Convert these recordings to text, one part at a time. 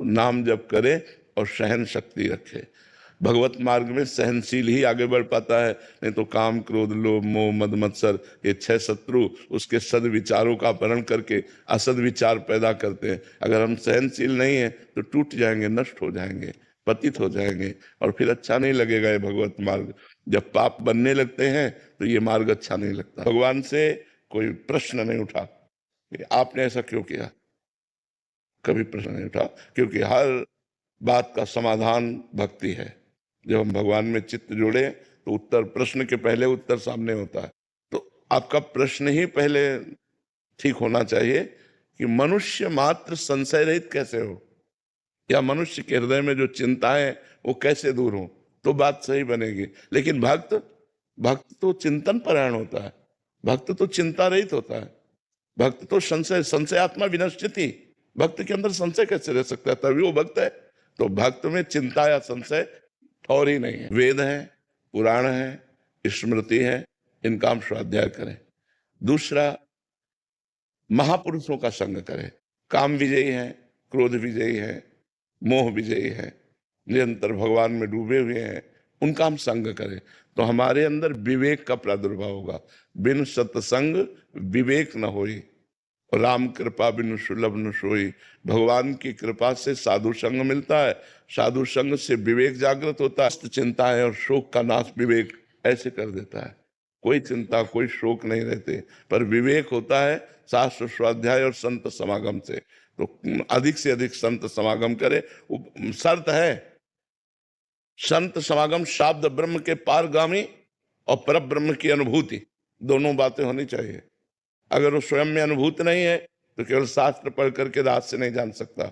नाम जप करे और सहन शक्ति रखे। भगवत मार्ग में सहनशील ही आगे बढ़ पाता है, नहीं तो काम क्रोध लोभ मोह मद मत्सर ये 6 शत्रु उसके सद्विचारों का अपहरण करके असद विचार पैदा करते हैं। अगर हम सहनशील नहीं है तो टूट जाएंगे, नष्ट हो जाएंगे, पतित हो जाएंगे और फिर अच्छा नहीं लगेगा ये भगवत मार्ग। जब पाप बनने लगते हैं तो ये मार्ग अच्छा नहीं लगता। भगवान से कोई प्रश्न नहीं उठा कि आपने ऐसा क्यों किया, कभी प्रश्न नहीं उठा, क्योंकि हर बात का समाधान भक्ति है। जब हम भगवान में चित्त जोड़े तो उत्तर, प्रश्न के पहले उत्तर सामने होता है। तो आपका प्रश्न ही पहले ठीक होना चाहिए कि मनुष्य मात्र संशय रहित कैसे हो, या मनुष्य के हृदय में जो चिंताएं वो कैसे दूर हो, तो बात सही बनेगी। लेकिन भक्त तो चिंतन परायण होता है, भक्त तो चिंता रहित होता है, भक्त तो संशय आत्मा विनश्यति, भक्त के अंदर संशय कैसे रह सकता है, तभी वो भक्त है। तो भक्त में चिंता या संशय ठौर ही नहीं है। वेद है, पुराण है, स्मृति है, इनका हम स्वाध्याय करें। दूसरा, महापुरुषों का संग करें। काम विजयी है, क्रोध विजयी है, मोह विजयी है, निरंतर भगवान में डूबे हुए हैं, उनका हम संग करें तो हमारे अंदर विवेक का प्रादुर्भाव होगा। बिन सत्संग विवेक न होई, राम कृपा बिनु सुलभ न सोई। भगवान की कृपा से साधु संग मिलता है, साधु संग से विवेक जागृत होता है। चिंता है और शोक का नाश विवेक ऐसे कर देता है। कोई चिंता कोई शोक नहीं रहते, पर विवेक होता है शास्त्र स्वाध्याय और संत समागम से। तो अधिक से अधिक संत समागम करे। शर्त है संत समागम शाब्द ब्रह्म के पारगामी और पर ब्रह्म की अनुभूति, दोनों बातें होनी चाहिए। अगर वो स्वयं में अनुभूत नहीं है तो केवल शास्त्र पढ़ करके रात से नहीं जान सकता,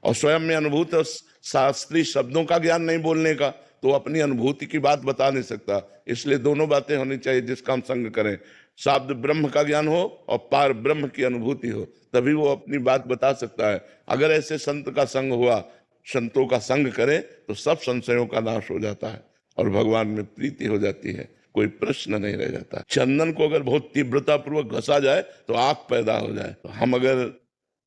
और स्वयं में अनुभूत और शास्त्रीय शब्दों का ज्ञान नहीं बोलने का तो अपनी अनुभूति की बात बता नहीं सकता। इसलिए दोनों बातें होनी चाहिए जिसका हम संग करें। शाब्द ब्रह्म का ज्ञान हो और पार ब्रह्म की अनुभूति हो, तभी वो अपनी बात बता सकता है। अगर ऐसे संत का संग हुआ, संतों का संग करे तो सब संशयों का नाश हो जाता है और भगवान में प्रीति हो जाती है, कोई प्रश्न नहीं रह जाता। चंदन को अगर बहुत तीव्रता पूर्वक घसा जाए तो आग पैदा हो जाए। तो हम अगर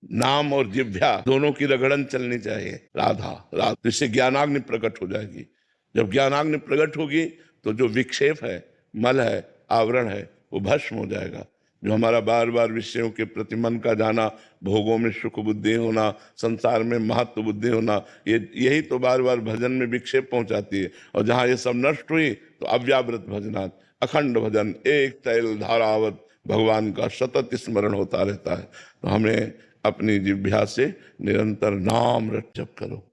नाम और जिह्वा दोनों की रगड़न चलनी चाहिए, राधा राधा, तो इससे ज्ञानाग्नि प्रकट हो जाएगी। जब ज्ञानाग्नि प्रकट होगी तो जो विक्षेप है, मल है, आवरण है, वो भस्म हो जाएगा। जो हमारा बार बार विषयों के प्रति मन का जाना, भोगों में सुख बुद्धि होना, संसार में महत्व बुद्धि होना, यही तो बार बार भजन में विक्षेप पहुंचाती है। और जहां ये सब नष्ट हुई तो अव्यावृत भजनात्, अखंड भजन, एक तैल धारावत भगवान का सतत स्मरण होता रहता है। तो हमें अपनी जिह्वा से निरंतर नाम रट जप करो,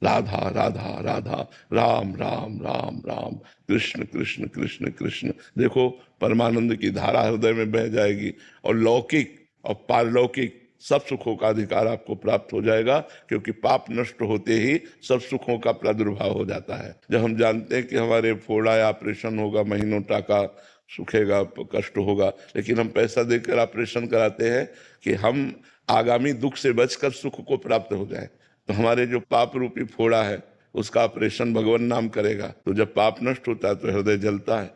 राधा राधा राधा, राम राम राम राम, कृष्ण कृष्ण कृष्ण कृष्ण। देखो परमानंद की धारा हृदय में बह जाएगी और लौकिक और पारलौकिक सब सुखों का अधिकार आपको प्राप्त हो जाएगा, क्योंकि पाप नष्ट होते ही सब सुखों का प्रादुर्भाव हो जाता है। जब हम जानते हैं कि हमारे फोड़ा या ऑपरेशन होगा, महीनों टाका सुखेगा, कष्ट होगा, लेकिन हम पैसा देकर ऑपरेशन कराते हैं कि हम आगामी दुख से बचकर सुख को प्राप्त हो जाए। तो हमारे जो पाप रूपी फोड़ा है उसका ऑपरेशन भगवान नाम करेगा। तो जब पाप नष्ट होता है तो हृदय जलता है,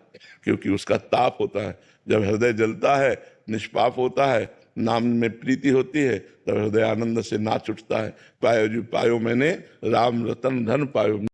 क्योंकि उसका ताप होता है। जब हृदय जलता है, निष्पाप होता है, नाम में प्रीति होती है, तब हृदय आनंद से नाच उठता है। पायो जी पायो मैंने राम रतन धन पायो।